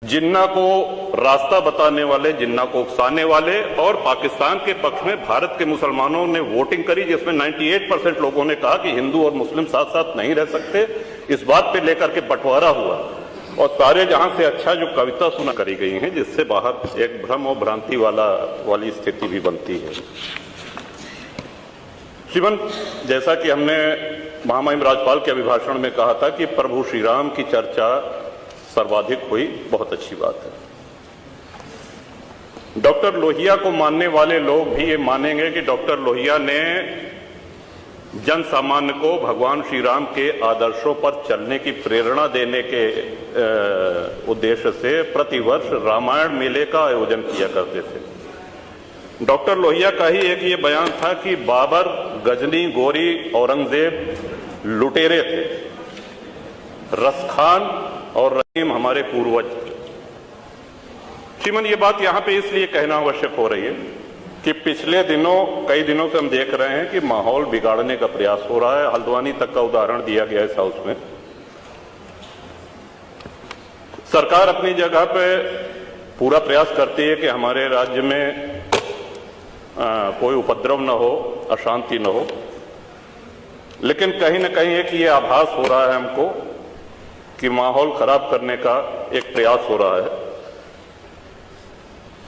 जिन्ना को रास्ता बताने वाले, जिन्ना को उकसाने वाले और पाकिस्तान के पक्ष में भारत के मुसलमानों ने वोटिंग करी, जिसमें 98% लोगों ने कहा कि हिंदू और मुस्लिम साथ साथ नहीं रह सकते। इस बात पे लेकर के बंटवारा हुआ और सारे जहां से अच्छा जो कविता सुना करी गई है, जिससे बाहर एक भ्रम और भ्रांति वाली स्थिति भी बनती है। श्रीमन, जैसा कि हमने महामहिम राज्यपाल के अभिभाषण में कहा था कि प्रभु श्री राम की चर्चा सर्वाधिक हुई, बहुत अच्छी बात है। डॉक्टर लोहिया को मानने वाले लोग भी ये मानेंगे कि डॉक्टर लोहिया ने जन सामान्य को भगवान श्री राम के आदर्शों पर चलने की प्रेरणा देने के उद्देश्य से प्रतिवर्ष रामायण मेले का आयोजन किया करते थे। डॉक्टर लोहिया का ही एक ये बयान था कि बाबर, गजनी, गोरी, औरंगजेब लुटेरे थे, रसखान और रहीम हमारे पूर्वज थे। श्रीमन, ये बात यहां पे इसलिए कहना आवश्यक हो रही है कि पिछले कई दिनों से हम देख रहे हैं कि माहौल बिगाड़ने का प्रयास हो रहा है। हल्द्वानी तक का उदाहरण दिया गया इस हाउस में। सरकार अपनी जगह पे पूरा प्रयास करती है कि हमारे राज्य में कोई उपद्रव न हो, अशांति न हो, लेकिन कहीं न कहीं एक ये आभास हो रहा है हमको कि माहौल खराब करने का एक प्रयास हो रहा है।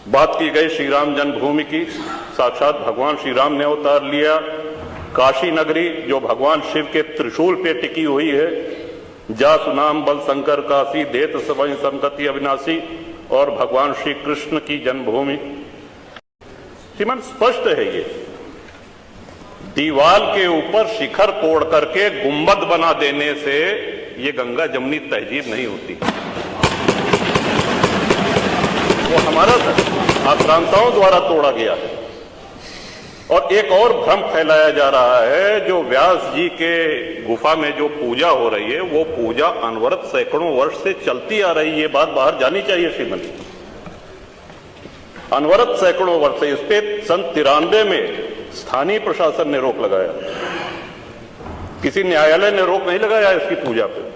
बात की गई श्री राम जन्मभूमि की, साक्षात भगवान श्री राम ने अवतार लिया। काशी नगरी जो भगवान शिव के त्रिशूल पे टिकी हुई है, जा सुनाम बल शंकर काशी, देत सबई संगति अविनाशी, और भगवान श्री कृष्ण की जन्मभूमि। श्रीमान, स्पष्ट है ये दीवाल के ऊपर शिखर तोड़ करके गुंबद बना देने से ये गंगा जमुनी तहजीब नहीं होती। वो हमारा आक्रांताओं द्वारा तोड़ा गया है। और एक और भ्रम फैलाया जा रहा है, जो व्यास जी के गुफा में जो पूजा हो रही है, वो पूजा अनवरत सैकड़ों वर्ष से चलती आ रही है। ये बात बाहर जानी चाहिए श्रीमती। अनवरत सैकड़ों वर्ष से, इस पे सन 93 में स्थानीय प्रशासन ने रोक लगाया, किसी न्यायालय ने रोक नहीं लगाया इसकी पूजा पे।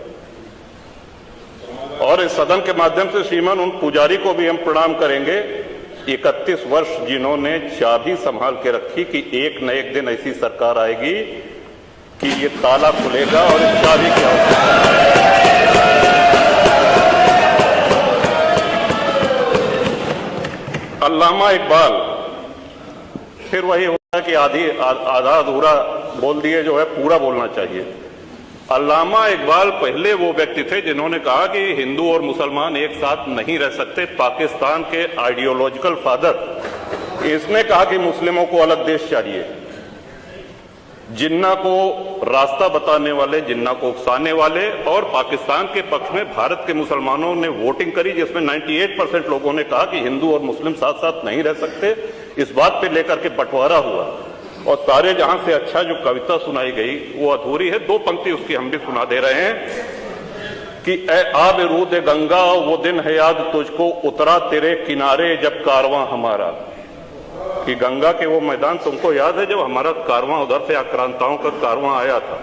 और इस सदन के माध्यम से श्रीमान उन पुजारी को भी हम प्रणाम करेंगे, 31 वर्ष जिन्होंने चाबी संभाल के रखी कि एक न एक दिन ऐसी सरकार आएगी कि ये ताला खुलेगा और इस चाबी की आवश्यकता। अल्लामा इकबाल, फिर वही होता है कि आधा अधूरा बोल दिए जो है पूरा बोलना चाहिए। अल्लामा इकबाल पहले वो व्यक्ति थे जिन्होंने कहा कि हिंदू और मुसलमान एक साथ नहीं रह सकते। पाकिस्तान के आइडियोलॉजिकल फादर, इसने कहा कि मुस्लिमों को अलग देश चाहिए। जिन्ना को रास्ता बताने वाले, जिन्ना को उकसाने वाले और पाकिस्तान के पक्ष में भारत के मुसलमानों ने वोटिंग करी, जिसमें 98% लोगों ने कहा कि हिंदू और मुस्लिम साथ साथ नहीं रह सकते। इस बात पे लेकर के बंटवारा हुआ और सारे जहां से अच्छा जो कविता सुनाई गई वो अधूरी है। 2 पंक्ति उसकी हम भी सुना दे रहे हैं कि ए आब रूद गंगा, वो दिन है याद तुझको, उतरा तेरे किनारे जब कारवां हमारा। कि गंगा के वो मैदान तुमको याद है जब हमारा कारवां उधर से आक्रांताओं का कारवां आया था।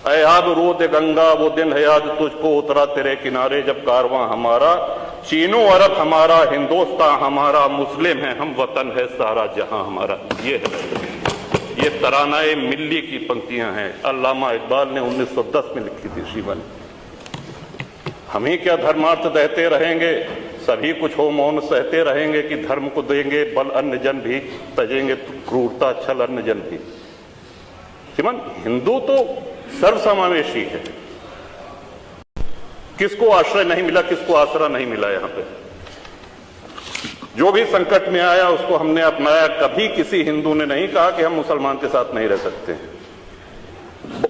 ए आब रूद गंगा, वो दिन है याद तुझको, उतरा तेरे किनारे जब कारवां हमारा। चीनो अरब हमारा, हिंदुस्तान हमारा, मुस्लिम है हम, वतन है सारा जहां हमारा। ये तरानाए मिल्ली की पंक्तियां हैं, अल्लामा इकबाल ने 1910 में लिखी थी। श्रीमान, हम ही क्या धर्मार्थ देते रहेंगे, सभी कुछ हो मौन सहते रहेंगे कि धर्म को देंगे बल अन्य जन भी, तजेंगे क्रूरता छल अन्य जन भी। श्रीमान, हिंदू तो सर्वसमावेशी है। किसको आश्रय नहीं मिला, किसको आसरा नहीं मिला? यहां पे जो भी संकट में आया उसको हमने अपनाया। कभी किसी हिंदू ने नहीं कहा कि हम मुसलमान के साथ नहीं रह सकते हैं।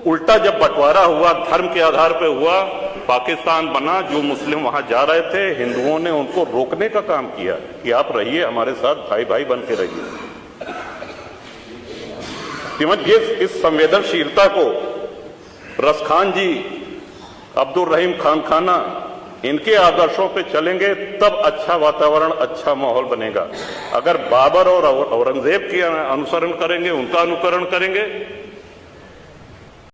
उल्टा जब बंटवारा हुआ, धर्म के आधार पर हुआ, पाकिस्तान बना, जो मुस्लिम वहां जा रहे थे, हिंदुओं ने उनको रोकने का काम किया कि आप रहिए हमारे साथ, भाई भाई बन के रहिए। इस संवेदनशीलता को रसखान जी, अब्दुल रहीम खान खाना, इनके आदर्शों पे चलेंगे तब अच्छा वातावरण, अच्छा माहौल बनेगा। अगर बाबर और औरंगजेब की अनुसरण करेंगे, उनका अनुकरण करेंगे,